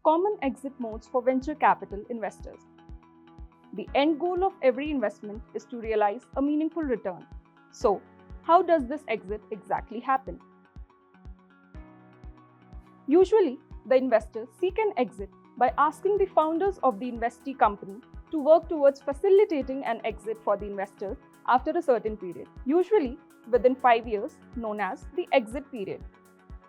common exit modes for venture capital investors. The end goal of every investment is to realize a meaningful return. So, how does this exit exactly happen? Usually, the investors seek an exit by asking the founders of the investee company to work towards facilitating an exit for the investors after a certain period, usually within 5 years, known as the exit period.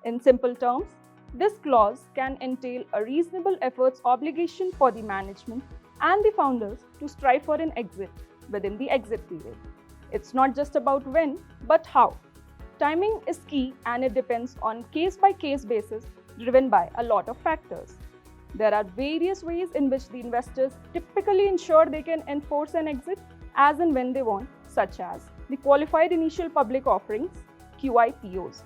In simple terms, this clause can entail a reasonable efforts obligation for the management and the founders to strive for an exit within the exit period. It's not just about when, but how. Timing is key and it depends on case-by-case basis driven by a lot of factors. There are various ways in which the investors typically ensure they can enforce an exit as and when they want, such as the qualified initial public offerings, QIPOs.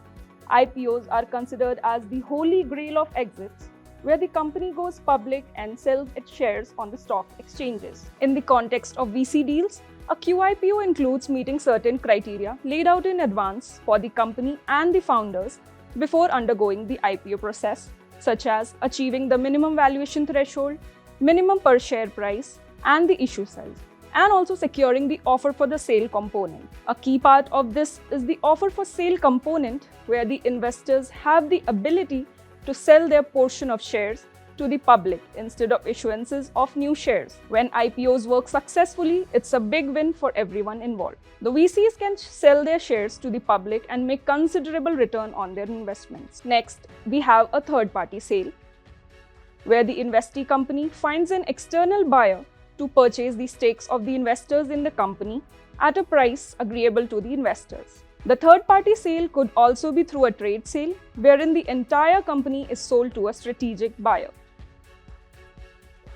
IPOs are considered as the holy grail of exits, where the company goes public and sells its shares on the stock exchanges. In the context of VC deals, a QIPO includes meeting certain criteria laid out in advance for the company and the founders before undergoing the IPO process, such as achieving the minimum valuation threshold, minimum per share price, and the issue size, and also securing the offer for the sale component. A key part of this is the offer for sale component, where the investors have the ability to sell their portion of shares to the public instead of issuances of new shares. When IPOs work successfully, it's a big win for everyone involved. The VCs can sell their shares to the public and make considerable return on their investments. Next, we have a third-party sale, where the investee company finds an external buyer to purchase the stakes of the investors in the company at a price agreeable to the investors. The third-party sale could also be through a trade sale, wherein the entire company is sold to a strategic buyer.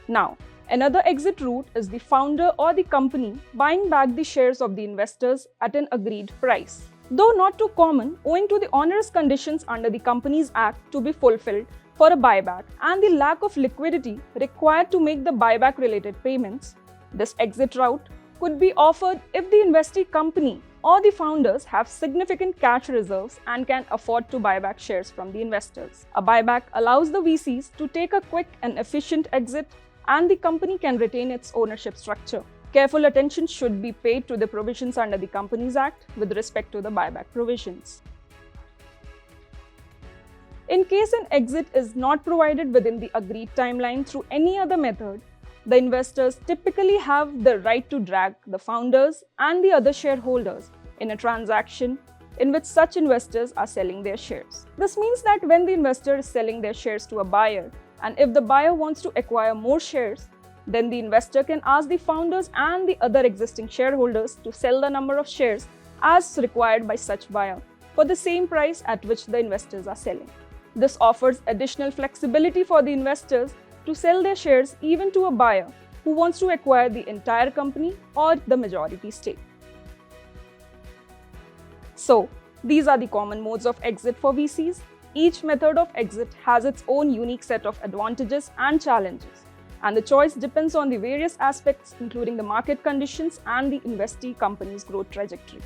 Now, another exit route is the founder or the company buying back the shares of the investors at an agreed price. Though not too common, owing to the onerous conditions under the Companies Act to be fulfilled for a buyback and the lack of liquidity required to make the buyback-related payments, this exit route could be offered if the investee company or the founders have significant cash reserves and can afford to buy back shares from the investors. A buyback allows the VCs to take a quick and efficient exit, and the company can retain its ownership structure. Careful attention should be paid to the provisions under the Companies Act with respect to the buyback provisions. In case an exit is not provided within the agreed timeline through any other method, the investors typically have the right to drag the founders and the other shareholders in a transaction in which such investors are selling their shares. This means that when the investor is selling their shares to a buyer, and if the buyer wants to acquire more shares, then the investor can ask the founders and the other existing shareholders to sell the number of shares as required by such buyer for the same price at which the investors are selling. This offers additional flexibility for the investors to sell their shares even to a buyer who wants to acquire the entire company or the majority stake. So, these are the common modes of exit for VCs. Each method of exit has its own unique set of advantages and challenges, and the choice depends on the various aspects, including the market conditions and the investee company's growth trajectory.